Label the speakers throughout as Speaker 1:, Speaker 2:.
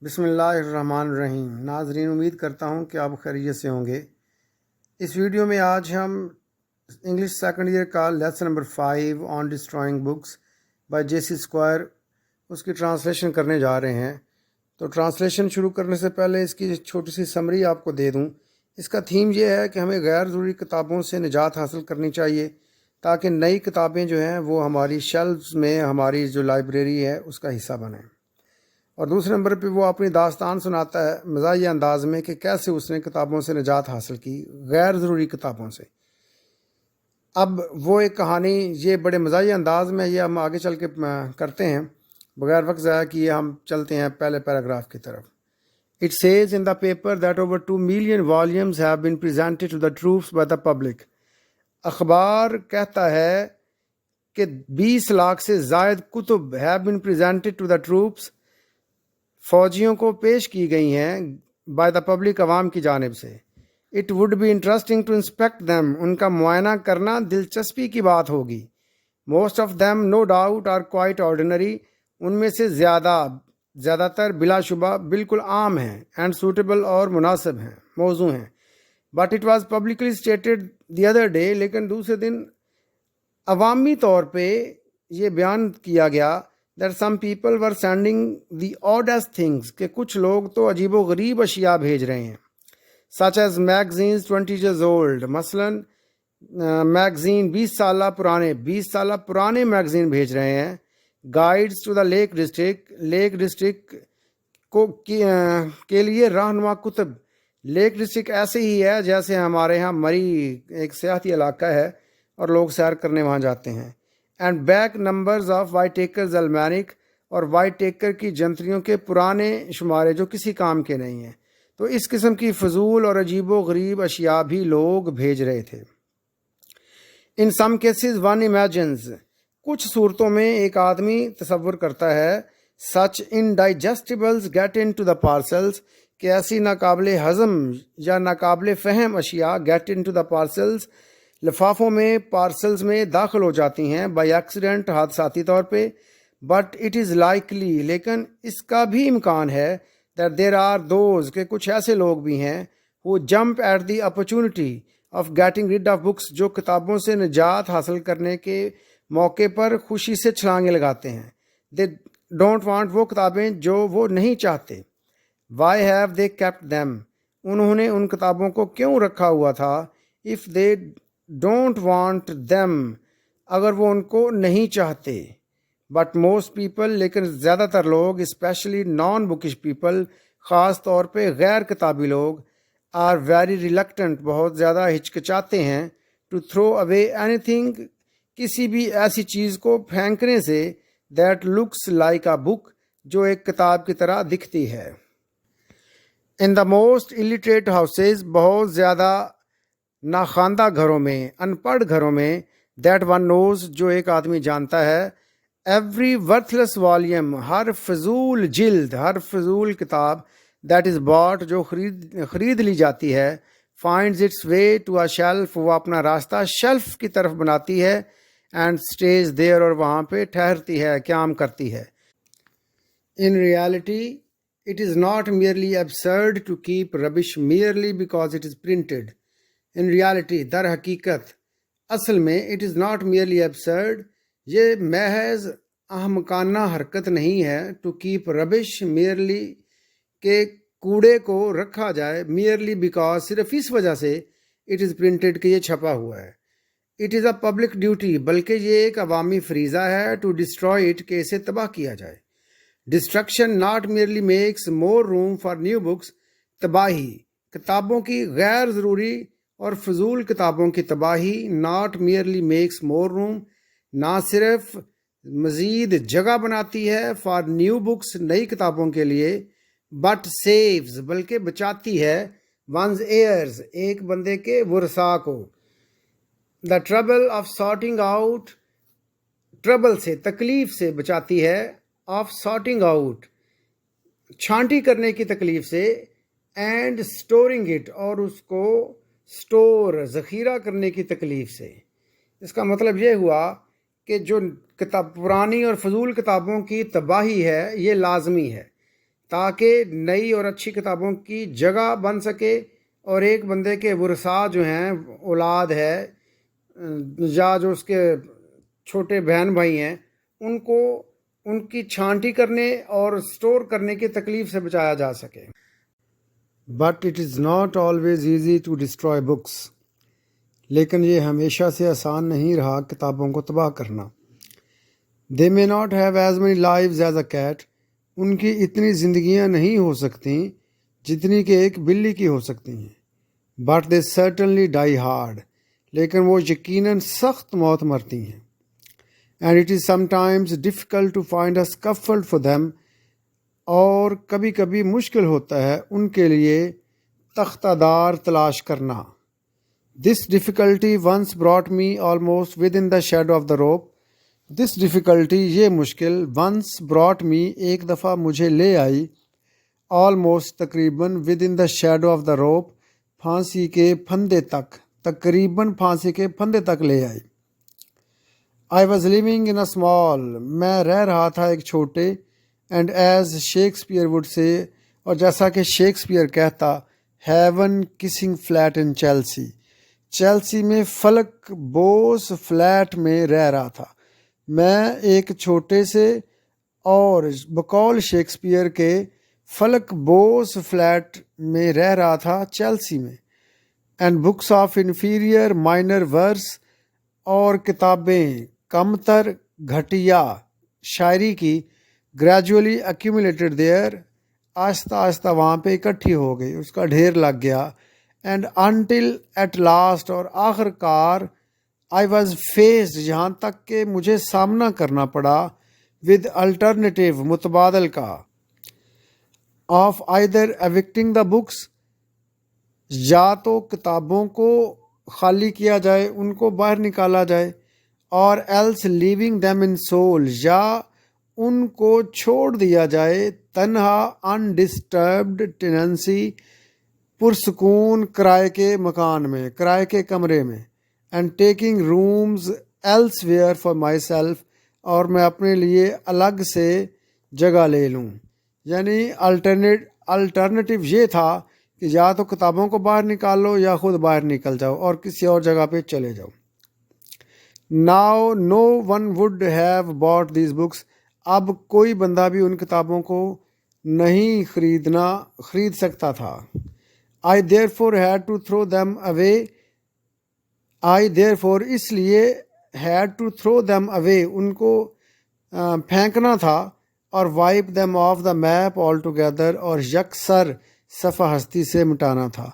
Speaker 1: بسم اللہ الرحمن الرحیم۔ ناظرین، امید کرتا ہوں کہ آپ خیریت سے ہوں گے۔ اس ویڈیو میں آج ہم انگلش سیکنڈ ایئر کا lesson number 5 on destroying books by J C Squire اس کی ٹرانسلیشن کرنے جا رہے ہیں۔ تو ٹرانسلیشن شروع کرنے سے پہلے اس کی چھوٹی سی سمری آپ کو دے دوں۔ اس کا تھیم یہ ہے کہ ہمیں غیر ضروری کتابوں سے نجات حاصل کرنی چاہیے تاکہ نئی کتابیں جو ہیں وہ ہماری شیلفز میں، ہماری جو لائبریری ہے اس کا حصہ بنیں۔ اور دوسرے نمبر پہ وہ اپنی داستان سناتا ہے مزاحیہ انداز میں کہ کیسے اس نے کتابوں سے نجات حاصل کی، غیر ضروری کتابوں سے۔ اب وہ ایک کہانی یہ بڑے مزاحیہ انداز میں یہ ہم آگے چل کے کرتے ہیں، بغیر وقت ضائع کیے ہم چلتے ہیں پہلے پیراگراف کی طرف۔ It says in the paper that over 2 million volumes have been presented to the troops by the public. اخبار کہتا ہے کہ 20 لاکھ سے زائد کتب have been presented to the troops، فوجیوں کو پیش کی گئی ہیں بائی دا پبلک، عوام کی جانب سے۔ It would be interesting to inspect them, ان کا معائنہ کرنا دلچسپی کی بات ہوگی۔ Most of them no doubt are quite ordinary, ان میں سے زیادہ تر بلا شبہ بالکل عام ہیں، اینڈ سوٹیبل اور مناسب ہیں، موزوں ہیں۔ But it was publicly stated the other day, لیکن دوسرے دن عوامی طور پہ یہ بیان کیا گیا that some people were sending the oddest things، کہ کچھ لوگ تو عجیب و غریب اشیاء بھیج رہے ہیں، such as magazines 20 years old، مثلاً میگزین 20 سالہ پرانے میگزین بھیج رہے ہیں۔ guides to the lake district کے لیے رہنما کتب۔ لیک ڈسٹرکٹ ایسے ہی ہے جیسے ہمارے ہاں مری ایک سیاحتی علاقہ ہے اور لوگ سیر کرنے وہاں جاتے ہیں۔ And back numbers of Whitaker's almanac, اور وائٹ ٹیکر کی جنتریوں کے پرانے شمارے جو کسی کام کے نہیں ہیں۔ تو اس قسم کی فضول اور عجیب و غریب اشیاء بھی لوگ بھیج رہے تھے۔ In some cases one imagines, کچھ صورتوں میں ایک آدمی تصور کرتا ہے، such indigestibles get into the parcels, کہ ایسی ناقابل ہضم یا ناقابل فہم اشیاء get into the parcels, لفافوں میں، پارسلز میں داخل ہو جاتی ہیں، بائی ایکسیڈنٹ، حادثاتی طور پہ۔ بٹ اٹ از لائکلی، لیکن اس کا بھی امکان ہے، دیٹ دیر آر دوز، کہ کچھ ایسے لوگ بھی ہیں، who jump at the opportunity of getting rid of books, جو کتابوں سے نجات حاصل کرنے کے موقع پر خوشی سے چھلانگیں لگاتے ہیں۔ دے ڈونٹ وانٹ، وہ کتابیں جو وہ نہیں چاہتے۔ Why have they kept them, انہوں نے ان کتابوں کو کیوں رکھا ہوا تھا۔ If they don't want them, اگر وہ ان کو نہیں چاہتے۔ بٹ موسٹ پیپل، لیکن زیادہ تر لوگ، اسپیشلی نان بکش پیپل، خاص طور پہ غیر کتابی لوگ، آر ویری ریلکٹنٹ، بہت زیادہ ہچکچاتے ہیں، ٹو تھرو اوے اینی تھنگ، کسی بھی ایسی چیز کو پھینکنے سے، that looks like a book, جو ایک کتاب کی طرح دکھتی ہے۔ In the most illiterate houses, بہت زیادہ ناخواندہ گھروں میں، ان پڑھ گھروں میں، دیٹ ون نوز، جو ایک آدمی جانتا ہے، ایوری ورتھ لیس والیوم، ہر فضول جلد، ہر فضول کتاب، دیٹ از باٹ، جو خرید لی جاتی ہے، finds its way to a shelf, وہ اپنا راستہ شیلف کی طرف بناتی ہے، اینڈ اسٹیز دیر، اور وہاں پہ ٹھہرتی ہے، قیام کرتی ہے۔ In reality it is not merely absurd to keep rubbish merely because it is printed. In reality، در حقیقت، اصل میں، it is not merely absurd، یہ محض احمقانہ حرکت نہیں ہے، to keep rubbish merely، کہ کوڑے کو رکھا جائے، merely because، صرف اس وجہ سے، it is printed، کہ یہ چھپا ہوا ہے۔ it is a public duty، بلکہ یہ ایک عوامی فریضہ ہے، to destroy it، کہ اسے تباہ کیا جائے۔ Destruction not merely makes more room for new books، تباہی، کتابوں کی غیر ضروری اور فضول کتابوں کی تباہی، not merely makes more room، نہ صرف مزید جگہ بناتی ہے، for new books، نئی کتابوں کے لیے، but saves، بلکہ بچاتی ہے، one's heirs، ایک بندے کے ورثاء کو۔ the trouble of sorting out، trouble سے، تکلیف سے بچاتی ہے، آف سارٹنگ آؤٹ، چھانٹی کرنے کی تکلیف سے، اینڈ اسٹورنگ اٹ، اور اس کو اسٹور، ذخیرہ کرنے کی تکلیف سے۔ اس کا مطلب یہ ہوا کہ جو پرانی اور فضول کتابوں کی تباہی ہے، یہ لازمی ہے، تاکہ نئی اور اچھی کتابوں کی جگہ بن سکے اور ایک بندے کے ورثاء جو ہیں، اولاد ہے یا جو اس کے چھوٹے بہن بھائی ہیں، ان کو ان کی چھانٹی کرنے اور سٹور کرنے کی تکلیف سے بچایا جا سکے. But it is not always easy to destroy books. لیکن یہ ہمیشہ سے آسان نہیں رہا کتابوں کو تباہ کرنا. They may not have as many lives as a cat. ان کی اتنی زندگیاں نہیں ہو سکتی جتنی کہ ایک بلی کی ہو سکتی ہیں. But they certainly die hard. لیکن وہ یقیناً سخت موت مرتی ہیں. And it is sometimes difficult to find a scaffold for them. اور کبھی کبھی مشکل ہوتا ہے ان کے لیے تختہ دار تلاش کرنا. This difficulty once brought me almost within the shadow of the rope. This difficulty یہ مشکل ونس براٹ می ایک دفعہ مجھے لے آئی آلموسٹ تقریباً with in the shadow of the روپ پھانسی کے پھندے تک. تقریباً پھانسی کے پھندے تک لے آئی. I was living in a small. میں رہ رہا تھا ایک چھوٹے. And as Shakespeare would say. اور جیسا کہ شیکسپیئر کہتا ہیون کسنگ فلیٹ ان چیلسی. چیلسی میں فلک بوس فلیٹ میں رہ رہا تھا. میں ایک چھوٹے سے اور بقول شیکسپیئر کے فلک بوس فلیٹ میں رہ رہا تھا چیلسی میں. And books of inferior minor verse. اور کتابیں کم تر گھٹیا شاعری کی گریجولی ایکیومولیٹڈ دیئر. آہستہ آہستہ وہاں پہ اکٹھی ہو گئی، اس کا ڈھیر لگ گیا. And until at last. اور آخر کار آئی واز فیسڈ. یہاں تک کہ مجھے سامنا کرنا پڑا ود الٹرنیٹیو متبادل کا. Of either evoking the books. یا تو کتابوں کو خالی کیا جائے، ان کو باہر نکالا جائے. اور else leaving them in soil. یا ان کو چھوڑ دیا جائے تنہا انڈسٹربڈ ٹیننسی پرسکون کرائے کے مکان میں، کرائے کے کمرے میں. And taking rooms elsewhere for myself. اور میں اپنے لیے الگ سے جگہ لے لوں. یعنی الٹرنیٹیو یہ تھا کہ یا تو کتابوں کو باہر نکال لو یا خود باہر نکل جاؤ اور کسی اور جگہ پہ چلے جاؤ. Now no one would have bought these books. اب کوئی بندہ بھی ان کتابوں کو نہیں خرید سکتا تھا. I therefore had to throw them away. I therefore اس لیے had to throw them away. ان کو پھینکنا تھا. اور wipe them off the map altogether. اور یکسر صفحہ ہستی سے مٹانا تھا.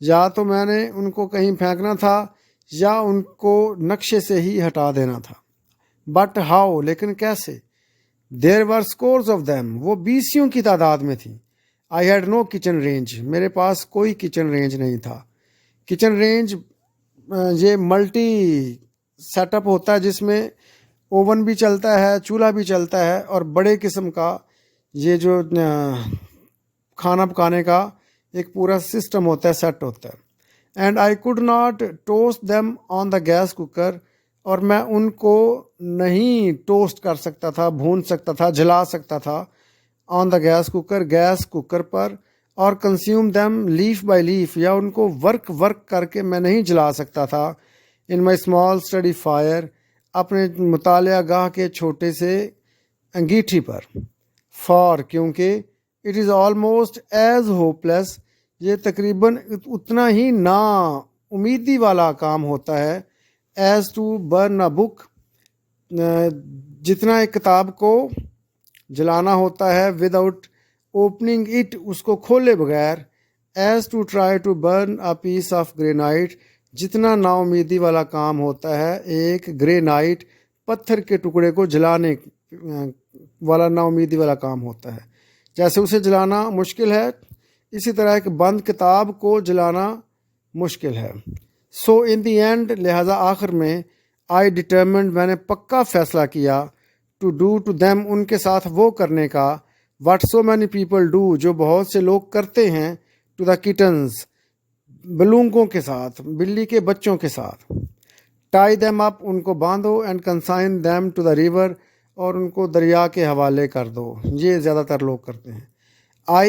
Speaker 1: یا تو میں نے ان کو کہیں پھینکنا تھا یا ان کو نقشے سے ہی ہٹا دینا تھا. But how؟ لیکن کیسے؟ There were scores of them. وہ 20 کی تعداد میں تھیں. I had no kitchen range. میرے پاس کوئی کچن رینج نہیں تھا. کچن رینج یہ ملٹی سیٹ اپ ہوتا ہے جس میں اوون بھی چلتا ہے، چولہا بھی چلتا ہے، اور بڑے قسم کا یہ جو کھانا پکانے کا ایک پورا سسٹم ہوتا ہے، سیٹ ہوتا ہے. And I could not toast them on the gas cooker. اور میں ان کو نہیں ٹوسٹ کر سکتا تھا، بھون سکتا تھا، جلا سکتا تھا on the gas cooker, gas cooker پر. اور consume them leaf by leaf. یا ان کو ورک کر کے میں نہیں جلا سکتا تھا in my small study fire. اپنے مطالعہ گاہ کے چھوٹے سے انگیٹھی پر. فار کیونکہ it is almost as hopeless. یہ تقریباً اتنا ہی نا امیدی والا کام ہوتا ہے ایز ٹو برن اے بک. جتنا ایک کتاب کو جلانا ہوتا ہے وداؤٹ اوپننگ اٹ، اس کو کھولے بغیر. As to try to burn a piece of granite. جتنا نا امیدی والا کام ہوتا ہے ایک گرینائٹ پتھر کے ٹکڑے کو جلانے والا نا امیدی والا کام ہوتا ہے. جیسے اسے جلانا مشکل ہے، اسی طرح ایک بند کتاب کو جلانا مشکل ہے. سو ان دی اینڈ، لہذا آخر میں، آئی ڈٹرمنڈ، میں نے پکا فیصلہ کیا، ٹو ڈو ٹو دیم، ان کے ساتھ وہ کرنے کا، what so many people do, جو بہت سے لوگ کرتے ہیں، ٹو دا کٹنز، بلونگوں کے ساتھ، بلی کے بچوں کے ساتھ. ٹائی دیم اپ، ان کو باندھو، and consign them to the river, اور ان کو دریا کے حوالے کر دو. یہ زیادہ تر لوگ کرتے ہیں. I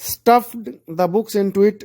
Speaker 1: Stuffed the books into it.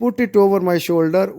Speaker 1: Put it over my shoulder.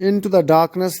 Speaker 1: Into the darkness.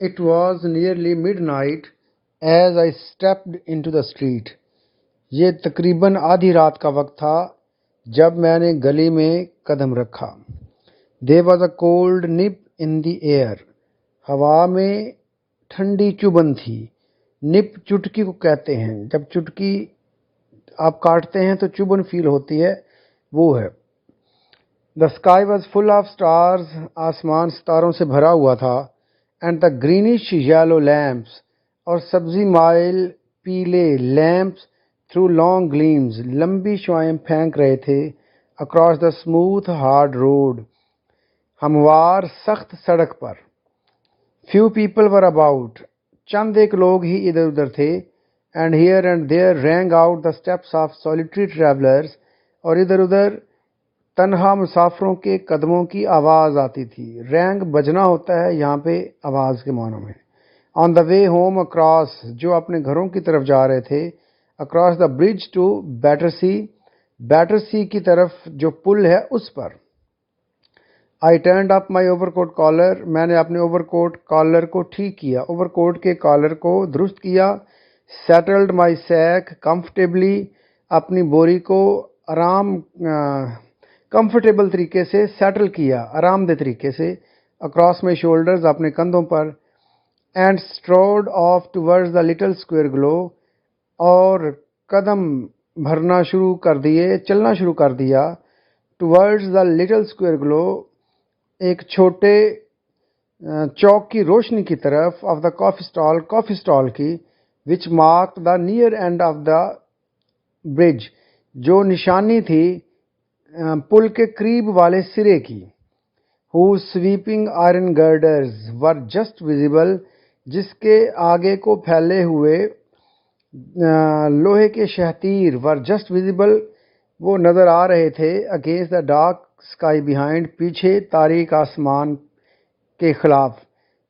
Speaker 1: It was nearly midnight as I stepped into the street. یہ تقریباً آدھی رات کا وقت تھا جب میں نے گلی میں قدم رکھا. There was a cold nip in the air. ہوا میں ٹھنڈی چبھن تھی. نپ چٹکی کو کہتے ہیں. جب چٹکی آپ کاٹتے ہیں تو چبھن فیل ہوتی ہے، وہ ہے. The sky was full of stars. آسمان ستاروں سے بھرا ہوا تھا. And the greenish yellow lamps. اور سبزی مائل پیلے لیمپس through long gleams. لمبی شعائیں پھینک رہے تھے. Across the smooth hard road. ہموار سخت سڑک پر. Few people were about. چند ایک لوگ ہی ادھر ادھر تھے. And here and there rang out the steps of solitary travelers. اور ادھر ادھر تنہا مسافروں کے قدموں کی آواز آتی تھی. رینگ بجنا ہوتا ہے یہاں پہ آواز کے معنوں میں. On the way home across. جو اپنے گھروں کی طرف جا رہے تھے. Across the bridge to Battersea. Battersea کی طرف جو پل ہے اس پر. I turned up my overcoat collar. میں نے اپنے اوور کوٹ کالر کو ٹھیک کیا. اوور کوٹ کے کالر کو درست کیا. Settled my sack comfortably. اپنی بوری کو کمفرٹیبل طریقے سے سیٹل کیا، آرام دہ طریقے سے. Across my shoulders. اپنے کندھوں پر. And strode off towards the little square glow. اور قدم بھرنا شروع کر دیے، چلنا شروع کر دیا. Towards the little square glow. ایک چھوٹے چوک کی روشنی کی طرف. Of the coffee stall کی. Which marked the near end of the bridge. جو نشانی تھی پل کے قریب والے سرے کی. Whose sweeping iron girders were just visible. جس کے آگے کو پھیلے ہوئے لوہے کے شہتیر were just visible. وہ نظر آ رہے تھے. Against the dark sky behind. پیچھے تاریک آسمان کے خلاف.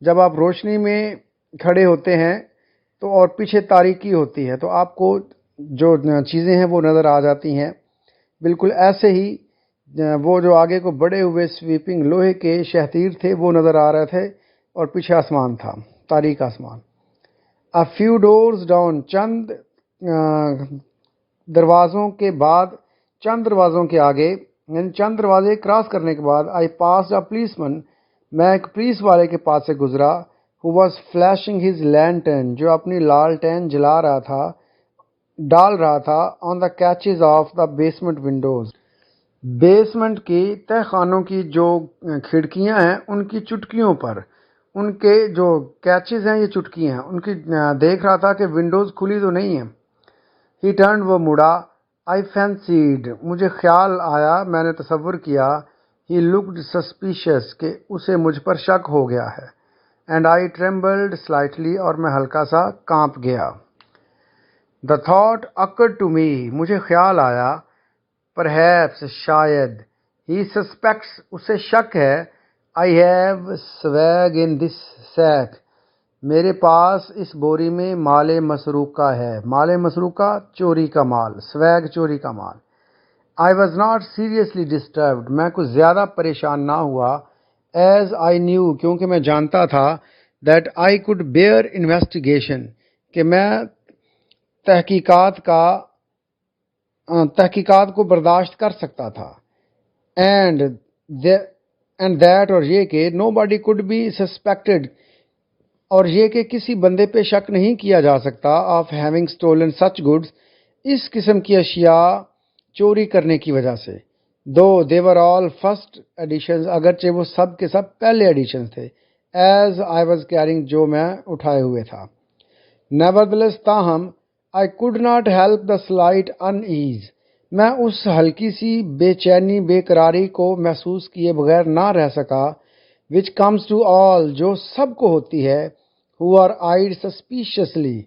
Speaker 1: جب آپ روشنی میں کھڑے ہوتے ہیں تو اور پیچھے تاریکی ہوتی ہے تو آپ کو جو چیزیں ہیں وہ نظر آ جاتی ہیں. بالکل ایسے ہی وہ جو آگے کو بڑے ہوئے سویپنگ لوہے کے شہتیر تھے وہ نظر آ رہے تھے اور پیچھے آسمان تھا، تاریک آسمان. A few doors down. چند دروازوں کے بعد، چند دروازوں کے آگے، یعنی چند دروازے کراس کرنے کے بعد. I passed a policeman. میں ایک پولیس والے کے پاس سے گزرا. Who was flashing his lantern. جو اپنی لالٹین ڈال رہا تھا. On the catches of the basement windows. Basement کی تہ خانوں کی جو کھڑکیاں ہیں ان کی چٹکیوں پر. ان کے جو کیچز ہیں یہ چٹکیاں ہیں ان کی دیکھ رہا تھا کہ ونڈوز کھلی تو نہیں ہیں. He turned. وہ مڑا. I fancied. مجھے خیال آیا، میں نے تصور کیا. He looked suspicious. کہ اسے مجھ پر شک ہو گیا ہے. And I trembled slightly. اور میں ہلکا سا کانپ گیا. The thought occurred to me. مجھے خیال آیا. Perhaps. شاید. He suspects. اسے شک ہے. I have swag in this sack. میرے پاس اس بوری میں مال مسروقہ ہے. مال مسروقہ چوری کا مال. swag چوری کا مال. I was not seriously disturbed. میں کچھ زیادہ پریشان نہ ہوا. As I knew. کیونکہ میں جانتا تھا. That I could bear investigation. کہ میں تحقیقات کو برداشت کر سکتا تھا. And that اور یہ کہ nobody could be suspected. اور یہ کہ کسی بندے پہ شک نہیں کیا جا سکتا. Of having stolen such goods. اس قسم کی اشیاء چوری کرنے کی وجہ سے. Though they were all first editions. اگرچہ وہ سب کے سب پہلے ایڈیشنز تھے. As I was carrying. جو میں اٹھائے ہوئے تھا. Nevertheless. تاہم. I could not help the slight unease. میں اس ہلکی سی بے چینی بے قراری کو محسوس کیے بغیر نہ رہ سکا. Which comes to all. جو سب کو ہوتی ہے. Who are eyed suspiciously.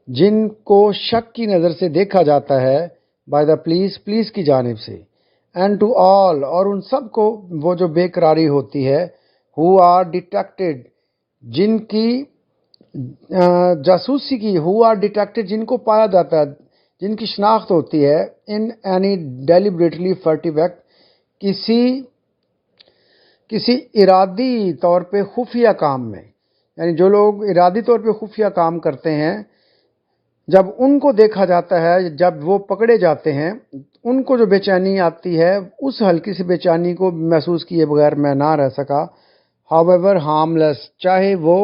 Speaker 1: جن کو شک کی نظر سے دیکھا جاتا ہے. By the police. پولیس کی جانب سے. اینڈ ٹو آل، اور ان سب کو وہ جو بے قراری ہوتی ہے، ہو آر ڈیٹیکٹڈ، جن کی جاسوسی کی، ہو آر ڈیٹیکٹڈ، جن کو پایا جاتا ہے، جن کی شناخت ہوتی ہے، ان اینی ڈیلیبریٹلی فرٹیو ایکٹ، کسی ارادی طور پہ خفیہ کام میں، یعنی جو لوگ ارادی طور پہ خفیہ کام کرتے ہیں، جب ان کو دیکھا جاتا ہے، جب وہ پکڑے جاتے ہیں، ان کو جو بے چینی آتی ہے، اس ہلکی سی بے چینی کو محسوس کیے بغیر میں نہ رہ سکا. however harmless، چاہے وہ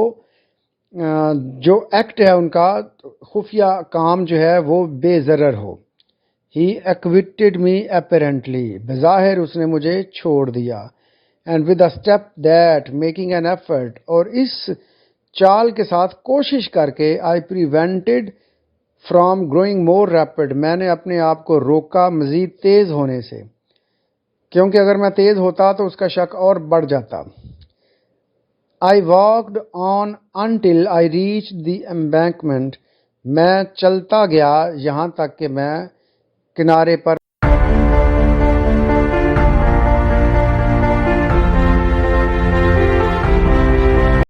Speaker 1: جو ایکٹ ہے ان کا خفیہ کام جو ہے وہ بے ضرر ہو. he acquitted me apparently، بظاہر اس نے مجھے چھوڑ دیا. and with a step that making an effort، اور اس چال کے ساتھ کوشش کر کے I prevented from growing more rapid، میں نے اپنے آپ کو روکا مزید تیز ہونے سے، کیونکہ اگر میں تیز ہوتا تو اس کا شک اور بڑھ جاتا. I walked on until I reached the embankment، میں چلتا گیا یہاں تک کہ میں کنارے پر